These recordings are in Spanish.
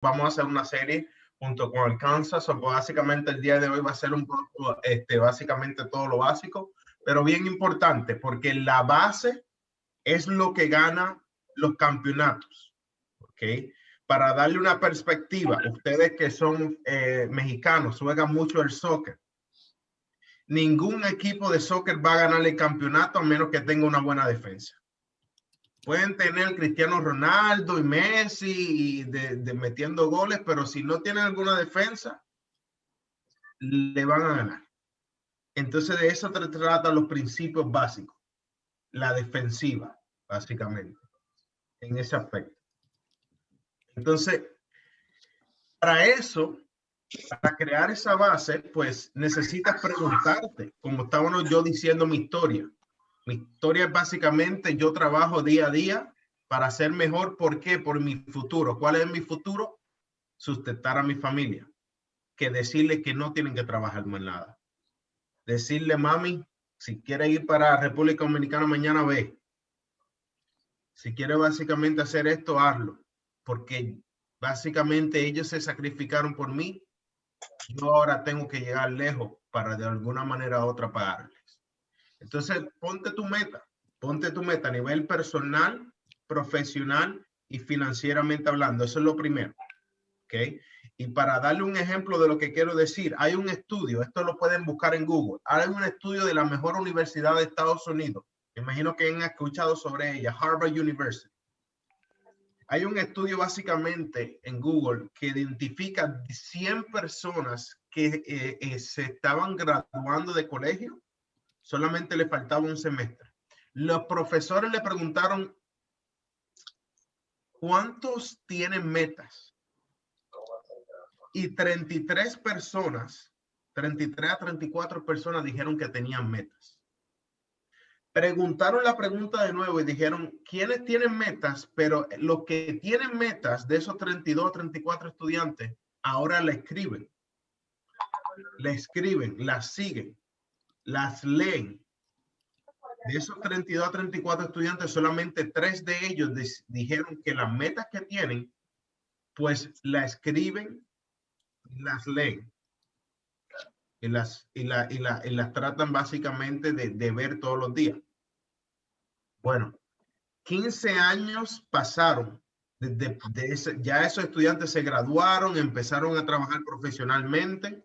vamos a hacer una serie junto con el Kansas. O básicamente el día de hoy va a ser un poco, básicamente todo lo básico, pero bien importante, porque la base es lo que gana los campeonatos, ¿ok? Para darle una perspectiva, ustedes que son mexicanos, juegan mucho el soccer. Ningún equipo de soccer va a ganar el campeonato a menos que tenga una buena defensa. Pueden tener Cristiano Ronaldo y Messi y de metiendo goles, pero si no tienen alguna defensa, le van a ganar. Entonces de eso se tratan los principios básicos. La defensiva, básicamente, en ese aspecto. Entonces, para eso, para crear esa base, pues necesitas preguntarte, como estábamos yo diciendo mi historia. Mi historia es básicamente, yo trabajo día a día para ser mejor. ¿Por qué? Por mi futuro. ¿Cuál es mi futuro? Sustentar a mi familia. Que decirle que no tienen que trabajar más nada. Decirle, mami, si quiere ir para República Dominicana mañana, ve. Si quiere básicamente hacer esto, hazlo. Porque básicamente ellos se sacrificaron por mí. Yo ahora tengo que llegar lejos para de alguna manera u otra pagarles. Entonces, ponte tu meta a nivel personal, profesional y financieramente hablando. Eso es lo primero. ¿Ok? Y para darle un ejemplo de lo que quiero decir, hay un estudio, esto lo pueden buscar en Google, hay un estudio de la mejor universidad de Estados Unidos. Me imagino que han escuchado sobre ella, Harvard University. Hay un estudio básicamente en Google que identifica 100 personas que se estaban graduando de colegio, solamente le faltaba un semestre. Los profesores le preguntaron, ¿cuántos tienen metas? Y 33 personas, 33 a 34 personas dijeron que tenían metas. Preguntaron la pregunta de nuevo y dijeron, ¿quiénes tienen metas? Pero los que tienen metas de esos 32 a 34 estudiantes, ahora la escriben, las siguen, las leen. De esos 32 a 34 estudiantes, solamente 3 de ellos dijeron que las metas que tienen, pues la escriben, las leen y las tratan básicamente de ver todos los días. Bueno, 15 años pasaron. Ya esos estudiantes se graduaron, empezaron a trabajar profesionalmente.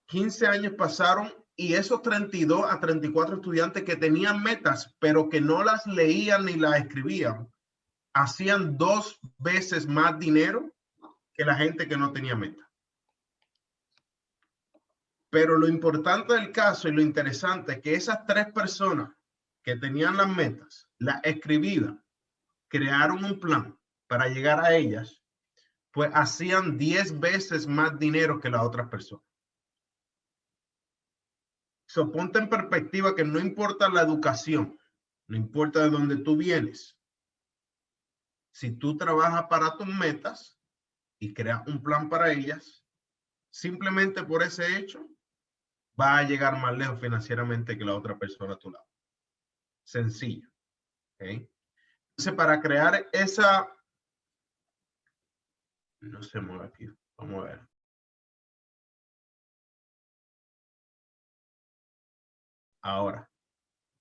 15 años pasaron y esos 32 a 34 estudiantes que tenían metas, pero que no las leían ni las escribían, hacían 2 veces más dinero que la gente que no tenía meta. Pero lo importante del caso y lo interesante es que esas 3 personas que tenían las metas, las escribían, crearon un plan para llegar a ellas, pues hacían 10 veces más dinero que las otras personas. So, ponte en perspectiva que no importa la educación, no importa de dónde tú vienes. Si tú trabajas para tus metas y creas un plan para ellas, simplemente por ese hecho, va a llegar más lejos financieramente que la otra persona a tu lado. Sencillo. ¿Okay? Entonces, para crear esa... No se mueve aquí. Vamos a ver. Ahora.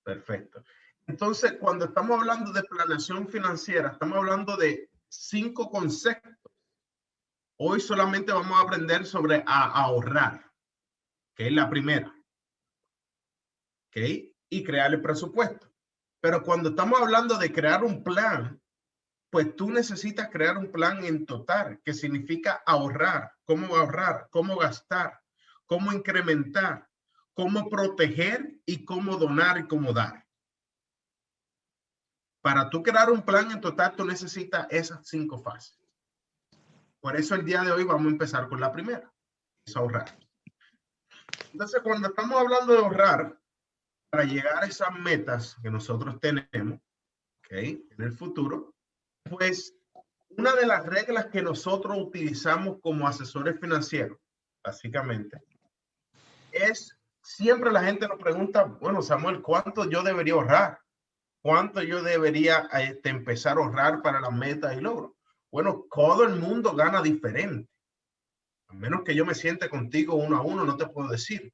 Perfecto. Entonces, cuando estamos hablando de planeación financiera, estamos hablando de 5 conceptos. Hoy solamente vamos a aprender sobre ahorrar, que es la primera. ¿Ok? Y crear el presupuesto. Pero cuando estamos hablando de crear un plan, pues tú necesitas crear un plan en total, que significa ahorrar, cómo gastar, cómo incrementar, cómo proteger y cómo donar y cómo dar. Para tú crear un plan en total, tú necesitas esas 5 fases. Por eso el día de hoy vamos a empezar con la primera, es ahorrar. Entonces, cuando estamos hablando de ahorrar, para llegar a esas metas que nosotros tenemos, ¿okay?, en el futuro, pues una de las reglas que nosotros utilizamos como asesores financieros, básicamente, es siempre la gente nos pregunta, bueno, Samuel, ¿cuánto yo debería ahorrar? ¿cuánto yo debería empezar a ahorrar para las metas y logros? Bueno, todo el mundo gana diferente. A menos que yo me siente contigo uno a uno, no te puedo decir.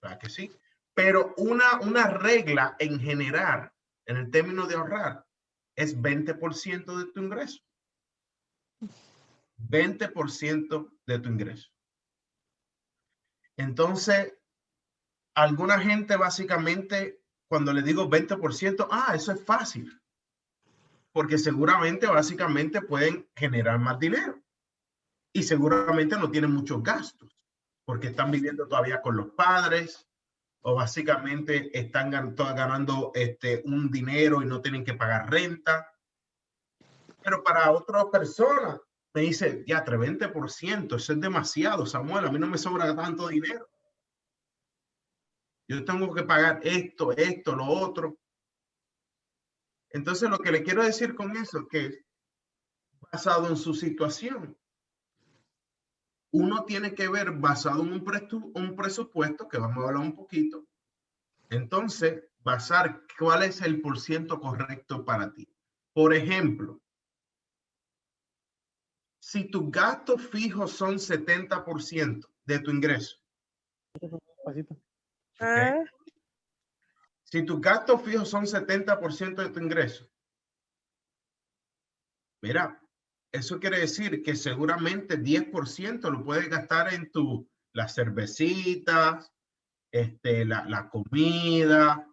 ¿Verdad que sí? Pero una regla en general, en el término de ahorrar, es 20% de tu ingreso. 20% de tu ingreso. Entonces, alguna gente básicamente, cuando le digo 20%, eso es fácil. Porque seguramente básicamente pueden generar más dinero. Y seguramente no tienen muchos gastos. Porque están viviendo todavía con los padres. O básicamente están ganando un dinero y no tienen que pagar renta. Pero para otras personas me dice, ya, 20%, eso es demasiado, Samuel, a mí no me sobra tanto dinero. Yo tengo que pagar esto, lo otro. Entonces, lo que le quiero decir con eso es que, basado en su situación, uno tiene que ver basado en un presupuesto, que vamos a hablar un poquito. Entonces, basar cuál es el porciento correcto para ti. Por ejemplo, si tus gastos fijos son 70% de tu ingreso. Okay. Si tus gastos fijos son 70% de tu ingreso, mira, eso quiere decir que seguramente 10% lo puedes gastar en las cervecitas, la comida,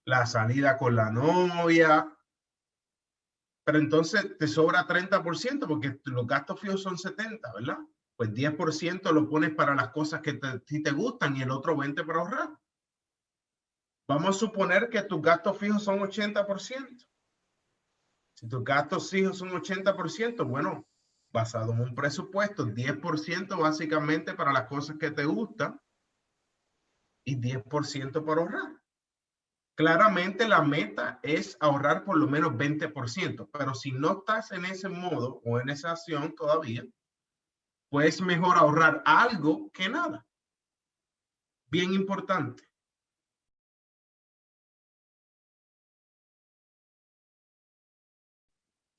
la salida con la novia. Pero entonces te sobra 30% porque los gastos fijos son 70, ¿verdad? Pues 10% lo pones para las cosas que te gustan y el otro 20% para ahorrar. Vamos a suponer que tus gastos fijos son 80%. Si tus gastos fijos son 80%, bueno, basado en un presupuesto, 10% básicamente para las cosas que te gustan y 10% para ahorrar. Claramente la meta es ahorrar por lo menos 20%, pero si no estás en ese modo o en esa acción todavía, pues mejor ahorrar algo que nada. Bien importante.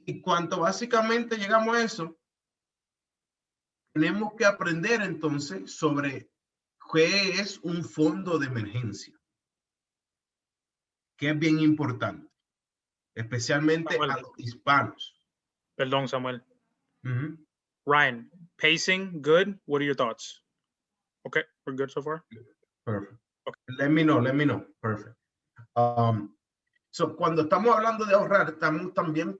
Y cuando básicamente llegamos a eso, tenemos que aprender entonces sobre qué es un fondo de emergencia, que es bien importante, especialmente Samuel, a los hispanos. Perdón, Samuel. Ryan, pacing, good. What are your thoughts? Okay, we're good so far. Perfect. Okay. Let me know. Perfect. So, cuando estamos hablando de ahorrar, estamos también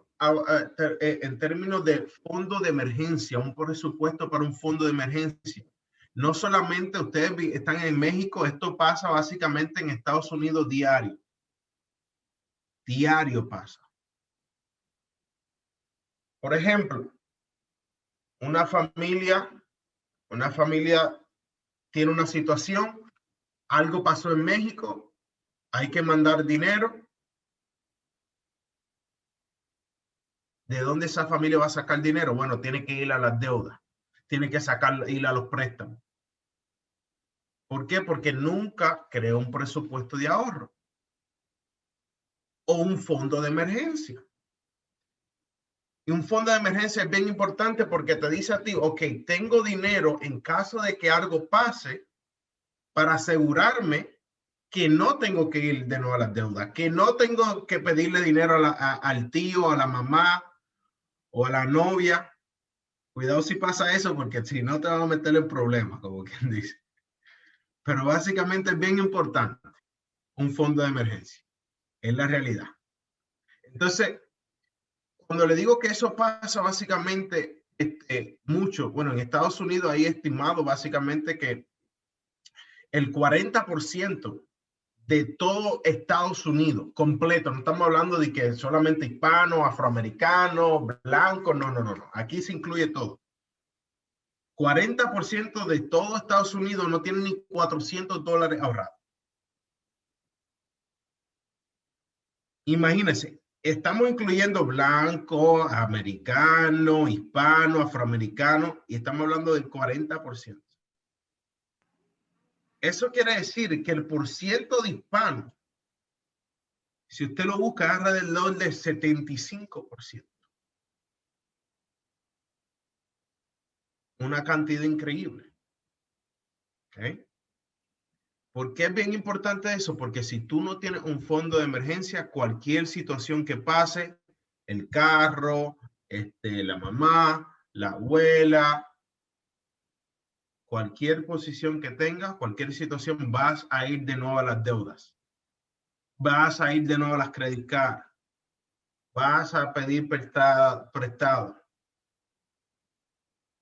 en términos de fondo de emergencia, un presupuesto para un fondo de emergencia. No solamente ustedes están en México, esto pasa básicamente en Estados Unidos diario. Diario pasa. Por ejemplo, una familia tiene una situación, algo pasó en México, hay que mandar dinero. ¿De dónde esa familia va a sacar dinero? Bueno, tiene que ir a las deudas, tiene que ir a los préstamos. ¿Por qué? Porque nunca creó un presupuesto de ahorro o un fondo de emergencia. Y un fondo de emergencia es bien importante porque te dice a ti, ok, tengo dinero en caso de que algo pase para asegurarme que no tengo que ir de nuevo a las deudas, que no tengo que pedirle dinero al tío, a la mamá o a la novia. Cuidado si pasa eso, porque si no te van a meter en problemas, como quien dice. Pero básicamente es bien importante un fondo de emergencia. Es la realidad. Entonces, cuando le digo que eso pasa básicamente mucho, bueno, en Estados Unidos hay estimado básicamente que el 40% de todo Estados Unidos completo, no estamos hablando de que solamente hispanos, afroamericanos, blancos, no. Aquí se incluye todo. 40% de todo Estados Unidos no tiene ni $400 ahorrados. Imagínense, estamos incluyendo blanco, americano, hispano, afroamericano, y estamos hablando del 40%. Eso quiere decir que el porciento de hispanos Si usted lo busca, alrededor del 75%. Una cantidad increíble. ¿Okay? ¿Por qué es bien importante eso? Porque si tú no tienes un fondo de emergencia, cualquier situación que pase, el carro, la mamá, la abuela, cualquier posición que tengas, cualquier situación, vas a ir de nuevo a las deudas. Vas a ir de nuevo a las credit cards. Vas a pedir prestado.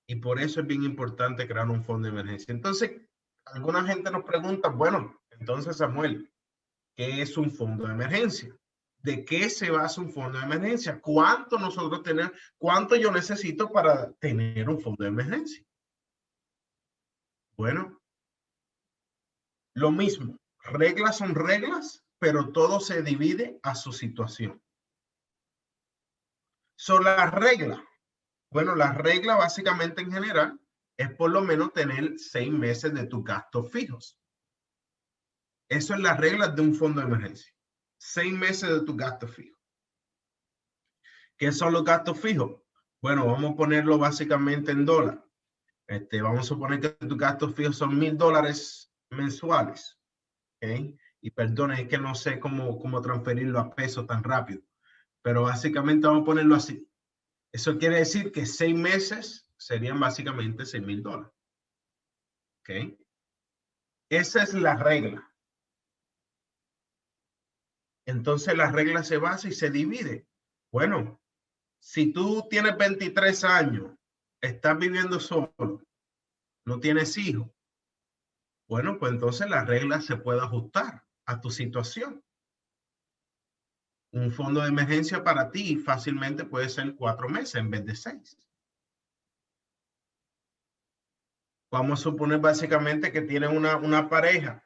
Y por eso es bien importante crear un fondo de emergencia. Entonces, alguna gente nos pregunta, bueno, entonces Samuel, ¿qué es un fondo de emergencia? ¿De qué se basa un fondo de emergencia? ¿Cuánto nosotros tenemos? ¿Cuánto yo necesito para tener un fondo de emergencia? Bueno, lo mismo. Reglas son reglas, pero todo se divide a su situación. Son las reglas. Bueno, la regla básicamente en general es por lo menos tener 6 meses de tus gastos fijos. Eso es la regla de un fondo de emergencia. 6 meses de tus gastos fijos. ¿Qué son los gastos fijos? Bueno, vamos a ponerlo básicamente en dólar. Vamos a suponer que tus gastos fijos son $1,000 mensuales. ¿Okay? Y perdone, es que no sé cómo transferirlo a pesos tan rápido. Pero básicamente vamos a ponerlo así. Eso quiere decir que 6 meses serían básicamente $6,000. ¿Ok? Esa es la regla. Entonces la regla se basa y se divide. Bueno, si tú tienes 23 años, estás viviendo solo, no tienes hijos, bueno, pues entonces la regla se puede ajustar a tu situación. Un fondo de emergencia para ti fácilmente puede ser 4 meses en vez de 6. Vamos a suponer básicamente que tienes una pareja,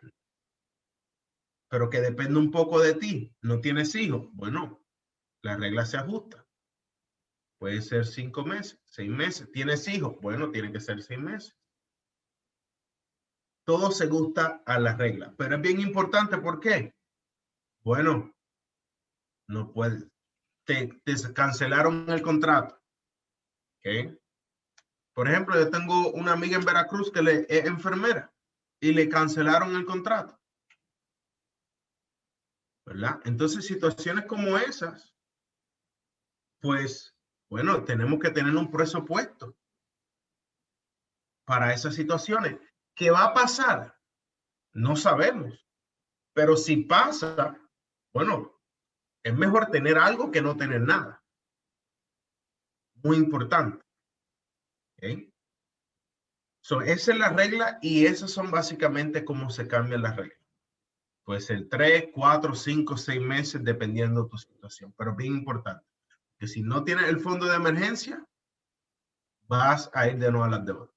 pero que depende un poco de ti, no tienes hijos. Bueno, la regla se ajusta. Puede ser 5 meses, 6 meses. ¿Tienes hijos? Bueno, tiene que ser 6 meses. Todo se ajusta a la regla, pero es bien importante. ¿Por qué? Bueno, no puedes. Te cancelaron el contrato. ¿Okay? Por ejemplo, yo tengo una amiga en Veracruz que es enfermera y le cancelaron el contrato. ¿Verdad? Entonces, situaciones como esas, pues, bueno, tenemos que tener un presupuesto para esas situaciones. ¿Qué va a pasar? No sabemos. Pero si pasa, bueno, es mejor tener algo que no tener nada. Muy importante. ¿Okay? Esa es la regla y esas son básicamente cómo se cambian las reglas. Puede ser 3, 4, 5, 6 meses dependiendo de tu situación. Pero bien importante, que si no tienes el fondo de emergencia, vas a ir de nuevo a las deudas.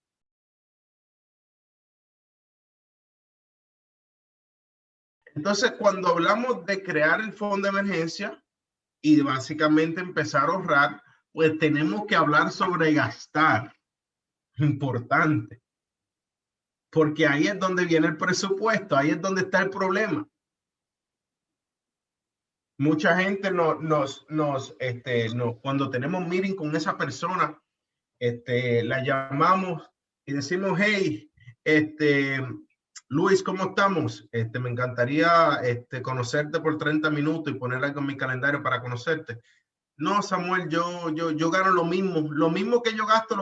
Entonces, cuando hablamos de crear el fondo de emergencia y básicamente empezar a ahorrar, pues tenemos que hablar sobre gastar. Importante. Porque ahí es donde viene el presupuesto, ahí es donde está el problema. Mucha gente cuando tenemos meeting con esa persona, la llamamos y decimos, hey, Luis, ¿cómo estamos? Me encantaría conocerte por 30 minutos y poner algo en mi calendario para conocerte. No, Samuel, yo gano lo mismo que yo gasto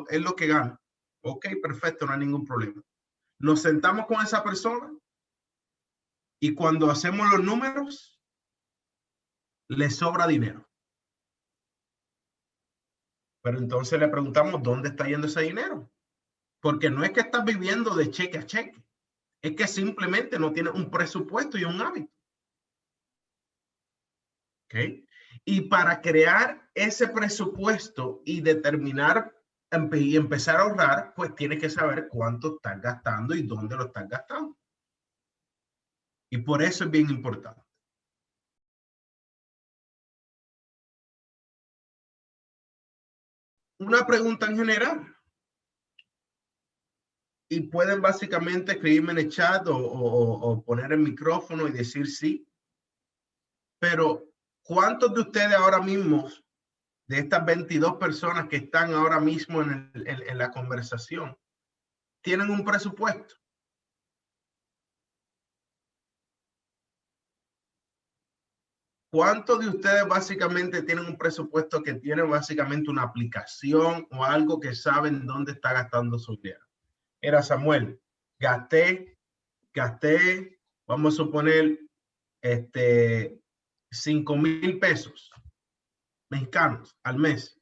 es lo que gano. Ok, perfecto, no hay ningún problema. Nos sentamos con esa persona y cuando hacemos los números, le sobra dinero. Pero entonces le preguntamos, ¿dónde está yendo ese dinero? Porque no es que estás viviendo de cheque a cheque. Es que simplemente no tienes un presupuesto y un hábito. ¿Okay? Y para crear ese presupuesto y determinar y empezar a ahorrar, pues tienes que saber cuánto estás gastando y dónde lo estás gastando. Y por eso es bien importante. Una pregunta en general. Y pueden básicamente escribirme en el chat o poner el micrófono y decir sí. Pero ¿cuántos de ustedes ahora mismo, de estas 22 personas que están ahora mismo en la conversación, tienen un presupuesto? ¿Cuántos de ustedes básicamente tienen un presupuesto que tiene básicamente una aplicación o algo que saben dónde está gastando su dinero? Era Samuel, gasté, vamos a suponer, 5,000 pesos mexicanos al mes.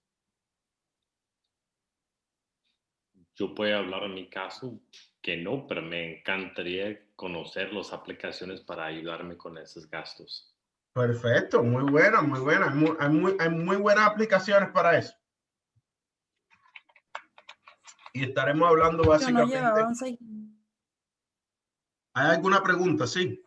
Yo puedo hablar en mi caso que no, pero me encantaría conocer las aplicaciones para ayudarme con esos gastos. Perfecto, muy buena, muy buena. Hay muy buenas aplicaciones para eso. Y estaremos hablando básicamente. Yo no llevaba un seguimiento. ¿Hay alguna pregunta? Sí.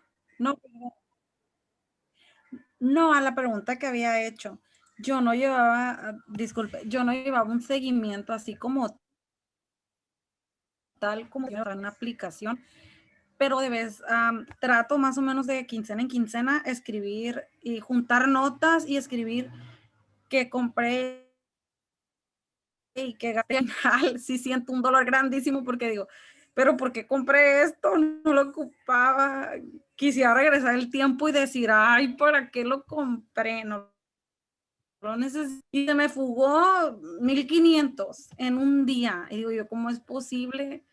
No, a la pregunta que había hecho. Yo no llevaba, disculpe, yo no llevaba un seguimiento así como tal, como en una aplicación, pero de vez trato más o menos de quincena en quincena escribir y juntar notas y escribir que compré y que gasté mal. Sí siento un dolor grandísimo porque digo, pero ¿por qué compré esto? No lo ocupaba. Quisiera regresar el tiempo y decir, ay, ¿para qué lo compré? No lo necesito. Y se me fugó 1,500 en un día. Y digo yo, ¿cómo es posible?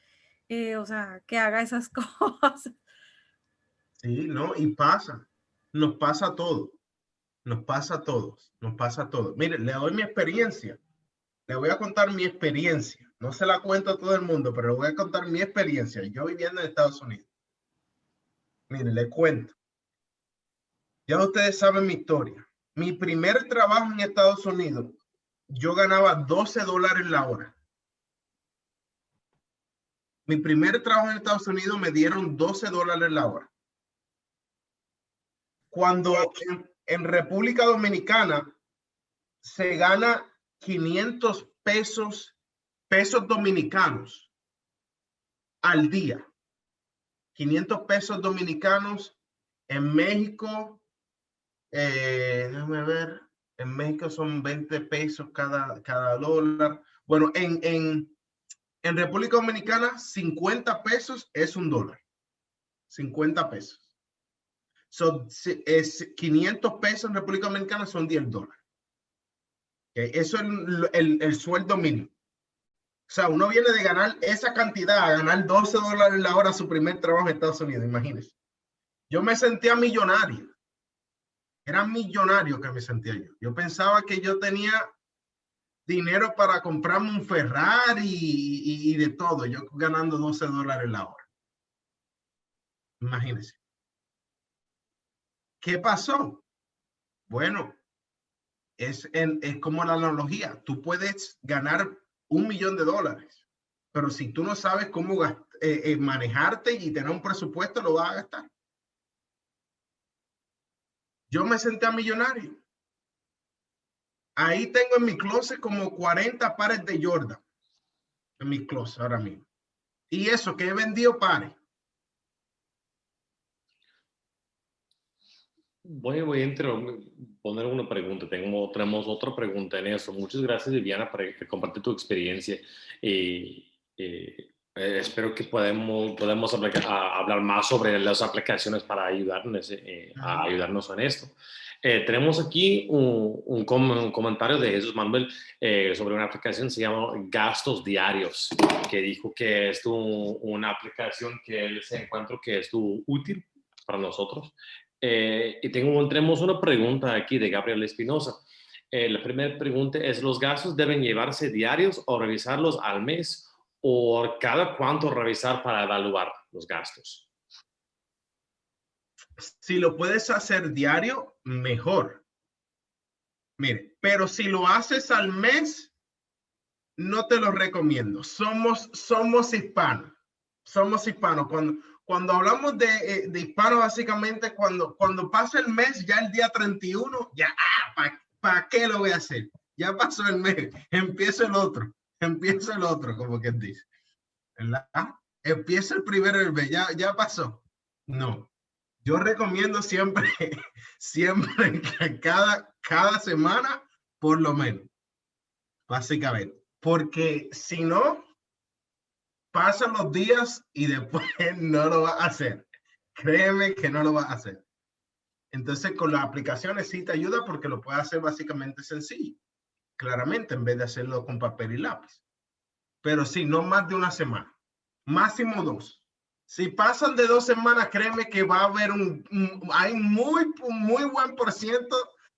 O sea, que haga esas cosas. Sí, no, y pasa. Nos pasa a todos. Nos pasa a todos. Nos pasa a todos. Mire, le doy mi experiencia. Le voy a contar mi experiencia. No se la cuento a todo el mundo, pero le voy a contar mi experiencia. Yo viviendo en Estados Unidos. Mire, le cuento. Ya ustedes saben mi historia. Mi primer trabajo en Estados Unidos, yo ganaba $12 la hora. Mi primer trabajo en Estados Unidos me dieron $12 la hora. Cuando en República Dominicana se gana 500 pesos dominicanos al día. 500 pesos dominicanos en México. Déjame ver. En México son 20 pesos cada dólar. Bueno, en República Dominicana, 50 pesos es $1. 50 pesos. Es 500 pesos en República Dominicana son $10. Okay. Eso es el sueldo mínimo. O sea, uno viene de ganar esa cantidad a ganar $12 la hora su primer trabajo en Estados Unidos, imagínense. Yo me sentía millonario. Era millonario que me sentía yo. Yo pensaba que yo tenía dinero para comprarme un Ferrari y de todo. Yo ganando $12 la hora. Imagínense. ¿Qué pasó? Bueno, es como la analogía. Tú puedes ganar $1,000,000, pero si tú no sabes cómo manejarte y tener un presupuesto, lo vas a gastar. Yo me sentía millonario. Ahí tengo en mi closet como 40 pares de Jordan. En mi closet ahora mismo. Y eso que he vendido pares. Voy a poner una pregunta. Tenemos otra pregunta en eso. Muchas gracias, Viviana, por compartir tu experiencia. Espero que podamos hablar más sobre las aplicaciones para ayudarnos en esto. Tenemos aquí un comentario de Jesús Manuel sobre una aplicación que se llama Gastos Diarios, que dijo que es una aplicación que él se encuentra que es útil para nosotros. Y tenemos una pregunta aquí de Gabriel Espinosa. La primera pregunta es, ¿los gastos deben llevarse diarios o revisarlos al mes o cada cuánto revisar para evaluar los gastos? Si lo puedes hacer diario, mejor. Mire, pero si lo haces al mes, no te lo recomiendo. Somos hispanos. Somos hispanos. Cuando hablamos de hispanos, básicamente, cuando pasa el mes, ya el día 31, ya, ¿para qué lo voy a hacer? Ya pasó el mes, empieza el otro, como quien dice, ¿verdad? Empieza el primero del mes, ya pasó. No, Yo recomiendo siempre, siempre que cada semana, por lo menos, básicamente. Porque si no, pasan los días y después no lo va a hacer. Créeme que no lo va a hacer. Entonces, con las aplicaciones sí te ayuda porque lo puedes hacer básicamente sencillo. Claramente, en vez de hacerlo con papel y lápiz. Pero sí, no más de una semana. Máximo 2. Si pasan de 2 semanas, créeme que va a haber hay muy buen %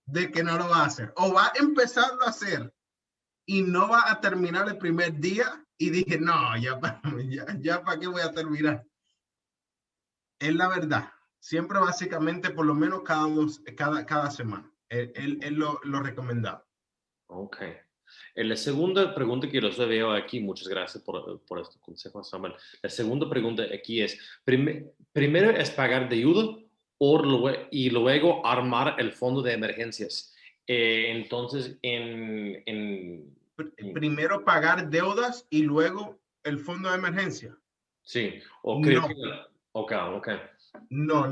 de que no lo va a hacer. O va a empezarlo a hacer y no va a terminar el primer día. Y dije, no, ya para qué voy a terminar. Es la verdad. Siempre básicamente por lo menos cada semana. Es lo recomendado. Ok. La segunda pregunta que los veo aquí, muchas gracias por este consejo, Samuel. La segunda pregunta aquí es, primero es pagar deuda y luego armar el fondo de emergencias. Entonces, primero pagar deudas y luego el fondo de emergencia. Sí, o creo que... Ok. No.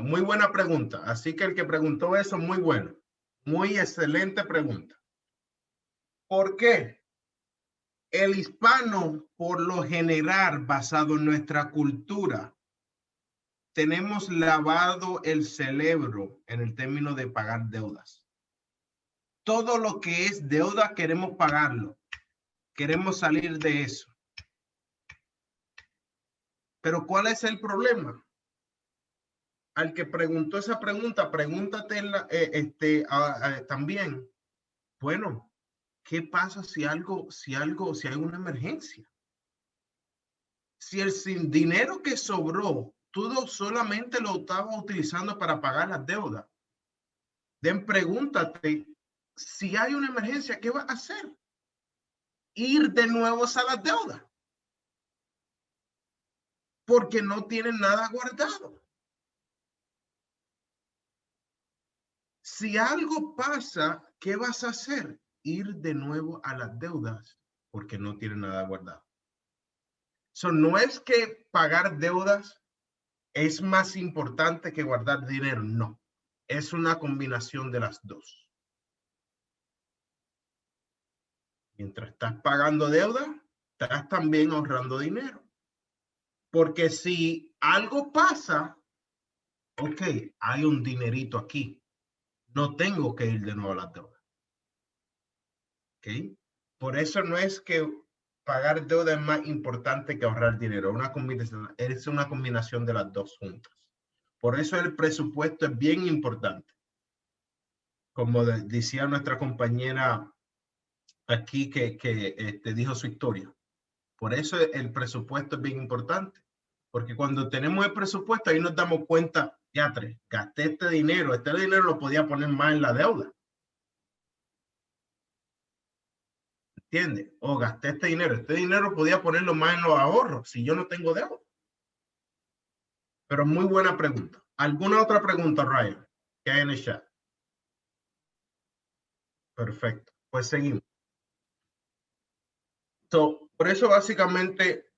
Muy buena pregunta. Así que el que preguntó eso, muy bueno. Muy excelente pregunta. ¿Por qué? El hispano, por lo general, basado en nuestra cultura, tenemos lavado el cerebro en el término de pagar deudas. Todo lo que es deuda queremos pagarlo. Queremos salir de eso. Pero ¿cuál es el problema? Al que preguntó esa pregunta, pregúntate también, bueno, ¿qué pasa si hay una emergencia? Si el sin dinero que sobró, tú solamente lo estaba utilizando para pagar las deudas. Pregúntate, si hay una emergencia, ¿qué vas a hacer? Ir de nuevo a las deudas. Porque no tienen nada guardado. Si algo pasa, ¿qué vas a hacer? Ir de nuevo a las deudas porque no tienen nada guardado. No es que pagar deudas es más importante que guardar dinero, no. Es una combinación de las dos. Mientras estás pagando deuda, estás también ahorrando dinero. Porque si algo pasa, ok, hay un dinerito aquí. No tengo que ir de nuevo a la deuda. ¿Ok? Por eso no es que pagar deuda es más importante que ahorrar dinero. Es una combinación de las dos juntas. Por eso el presupuesto es bien importante. Como decía nuestra compañera aquí que dijo su historia. Por eso el presupuesto es bien importante. Porque cuando tenemos el presupuesto, ahí nos damos cuenta, gasté este dinero lo podía poner más en la deuda. ¿Entiendes? O gasté este dinero podía ponerlo más en los ahorros si yo no tengo deuda. Pero muy buena pregunta. ¿Alguna otra pregunta, Ryan, que hay en el chat? Perfecto. Pues seguimos. Por eso básicamente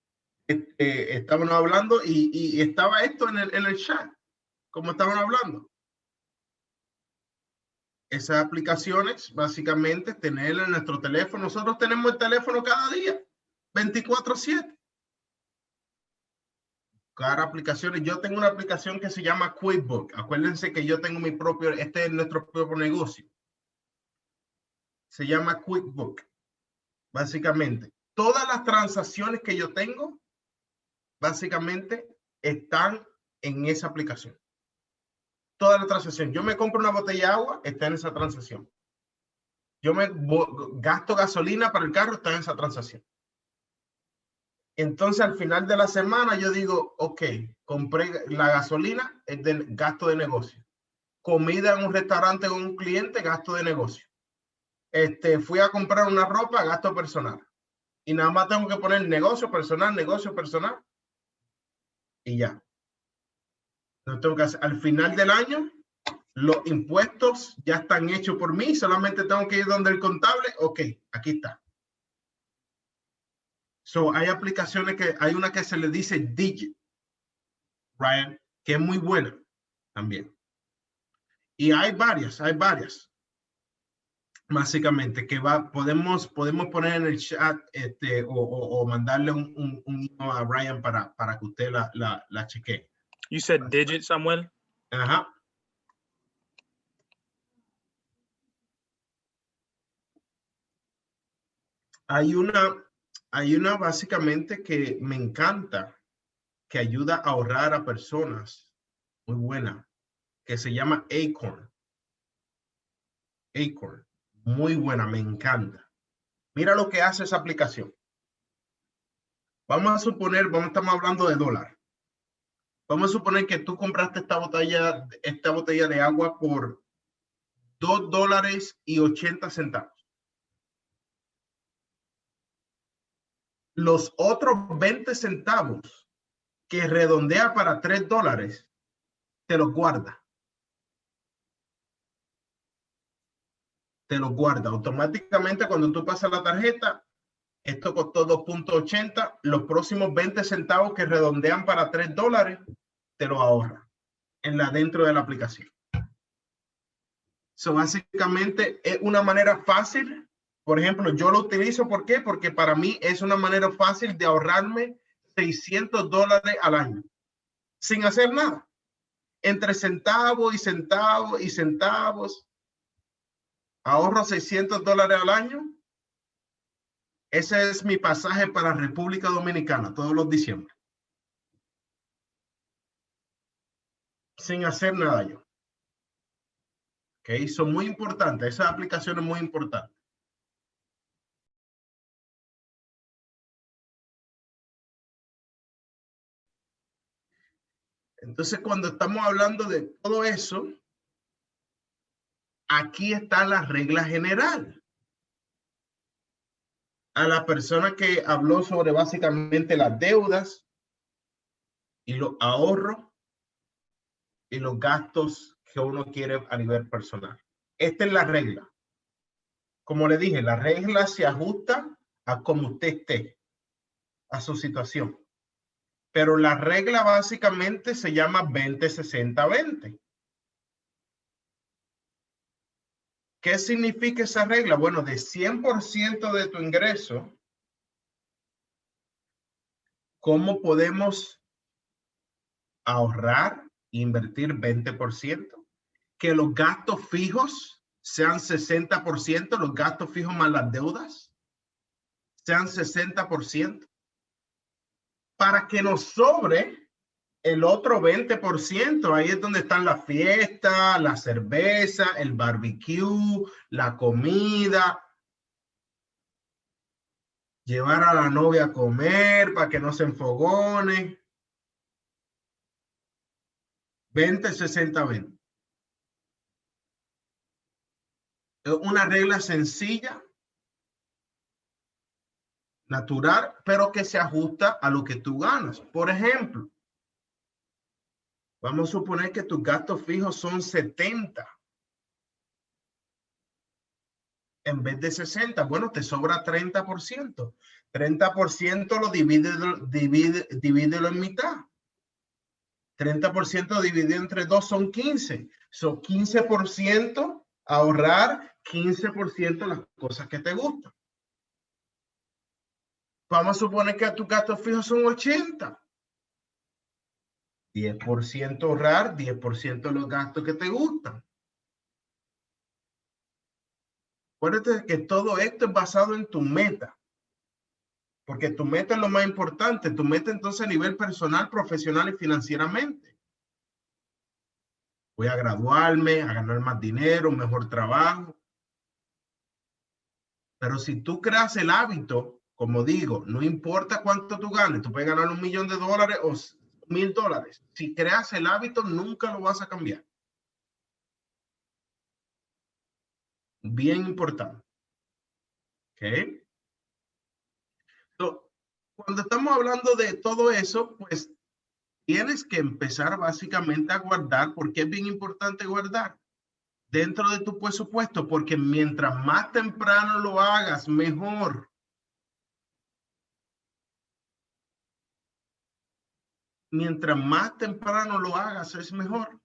estábamos hablando y estaba esto en el chat, como estaban hablando. Esas aplicaciones, básicamente, tenerlas en nuestro teléfono. Nosotros tenemos el teléfono cada día, 24/7. Cada aplicación. Yo tengo una aplicación que se llama QuickBooks. Acuérdense que yo tengo mi propio, este es nuestro propio negocio. Se llama QuickBooks. Básicamente, todas las transacciones que yo tengo, básicamente, están en esa aplicación. Toda la transacción. Yo me compro una botella de agua, está en esa transacción. Yo gasto gasolina para el carro, está en esa transacción. Entonces, al final de la semana, yo digo, ok, compré la gasolina, es de gasto de negocio. Comida en un restaurante con un cliente, gasto de negocio. Fui a comprar una ropa, gasto personal. Y nada más tengo que poner negocio personal. Y ya. No tengo que hacer. Al final del año, los impuestos ya están hechos por mí. Solamente tengo que ir donde el contable. Ok, aquí está. Hay aplicaciones hay una que se le dice Digit, Ryan, que es muy buena también. Y hay varias. Básicamente, que podemos poner en el chat o mandarle un email a Ryan para que usted la chequee. You said Digit, Samuel? Ajá. Hay una básicamente que me encanta, que ayuda a ahorrar a personas, muy buena, que se llama Acorn. Acorn, muy buena, me encanta. Mira lo que hace esa aplicación. Vamos a suponer, estamos hablando de dólar. Vamos a suponer que tú compraste esta botella de agua por $2.80. Los otros 20 centavos que redondea para $3, te los guarda. Te los guarda. Automáticamente cuando tú pasas la tarjeta, esto costó 2.80. Los próximos 20 centavos que redondean para $3, te lo ahorra dentro de la aplicación. So, básicamente es una manera fácil. Por ejemplo, yo lo utilizo. ¿Por qué? Porque para mí es una manera fácil de ahorrarme $600 al año sin hacer nada. Entre centavos y centavos y centavos, ahorro $600 al año. Ese es mi pasaje para República Dominicana todos los diciembre. Sin hacer nada yo. Ok, son muy importantes. Esa aplicación es muy importante. Entonces, cuando estamos hablando de todo eso, aquí está la regla general. A la persona que habló sobre básicamente las deudas y los ahorros y los gastos que uno quiere a nivel personal. Esta es la regla. Como le dije, la regla se ajusta a cómo usted esté, a su situación. Pero la regla básicamente se llama 20-60-20. ¿Qué significa esa regla? Bueno, de 100% de tu ingreso, ¿cómo podemos ahorrar e invertir 20%? Que los gastos fijos sean 60%, los gastos fijos más las deudas sean 60%, para que nos sobre el otro 20%. Ahí es donde están las fiestas, la cerveza, el barbecue, la comida, llevar a la novia a comer para que no se enfogone. 20-60-20. Es una regla sencilla, natural, pero que se ajusta a lo que tú ganas. Por ejemplo, vamos a suponer que tus gastos fijos son 70 en vez de 60. Bueno, te sobra 30%. 30% lo divídelo en mitad. 30% dividido entre 2 son 15. Son 15% ahorrar, 15% las cosas que te gustan. Vamos a suponer que tus gastos fijos son 80. 10% ahorrar, 10% los gastos que te gustan. Acuérdate que todo esto es basado en tu meta. Porque tu meta es lo más importante. Tu meta entonces a nivel personal, profesional y financieramente. Voy a graduarme, a ganar más dinero, un mejor trabajo. Pero si tú creas el hábito, como digo, no importa cuánto tú ganes, tú puedes ganar $1 millón o $1,000. Si creas el hábito, nunca lo vas a cambiar. Bien importante. ¿Ok? So, cuando estamos hablando de todo eso, pues tienes que empezar básicamente a guardar. ¿Por qué es bien importante guardar? Dentro de tu presupuesto, porque mientras más temprano lo hagas, mejor. mientras más temprano lo hagas es mejor,